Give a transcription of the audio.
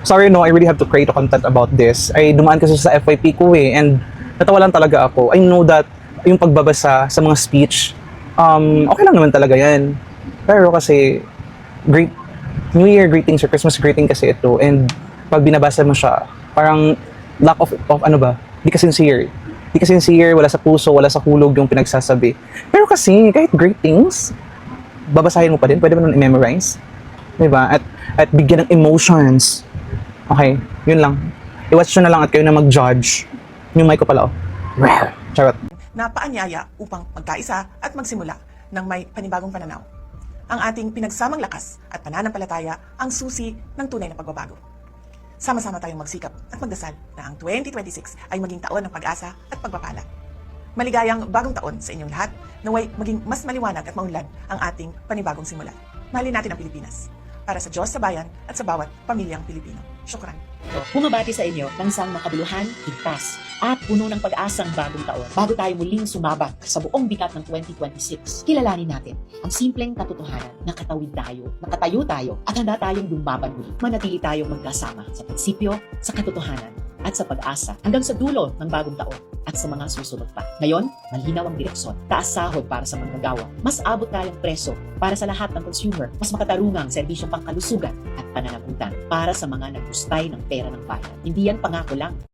Sorry no, I really have to create a content about this. Ay dumaan kasi sa FYP ko eh, and natawa lang talaga ako. I know that yung pagbabasa sa mga speech, okay lang naman talaga yan. Pero kasi, great New Year greetings or Christmas greeting kasi ito, and pag binabasa mo siya, parang lack of ano ba, di ka sincere. Di ka sincere, wala sa puso, wala sa hulog yung pinagsasabi. Pero kasi, kahit greetings, babasahin mo pa din, pwede mo nun i-memorize. Diba? At bigyan ng emotions. Okay, yun lang. I-watch nyo na lang at kayo na mag-judge. Yung mic ko pala, oh. Well, charot. Na paanyaya upang magkaisa at magsimula ng may panibagong pananaw. Ang ating pinagsamang lakas at pananampalataya ang susi ng tunay na pagbabago. Sama-sama tayong magsikap at magdasal na ang 2026 ay maging taon ng pag-asa at pagpapala. Maligayang bagong taon sa inyong lahat, naway maging mas maliwanag at maunlad ang ating panibagong simula. Mahalin natin ang Pilipinas. Para sa Diyos, sa bayan, at sa bawat pamilyang Pilipino. Syukran. Bumabati sa inyo ng isang makabuluhan, higtas, at puno ng pag-asang bagong taon. Bago tayo muling sumabak sa buong bigat ng 2026, kilalanin natin ang simpleng katotohanan na nakatayo tayo, at handa tayong lumaban muli. Manatili tayong magkasama sa prinsipyo, sa katotohanan, at sa pag-asa hanggang sa dulo ng bagong taon at sa mga susunod pa. Ngayon, malinaw ang direksyon, taas sahod para sa manggagawa, mas abot tayong preso para sa lahat ng consumer, mas makatarungang serbisyong pangkalusugan at pananagutan para sa mga naghustay ng pera ng bayan. Hindi yan pangako lang.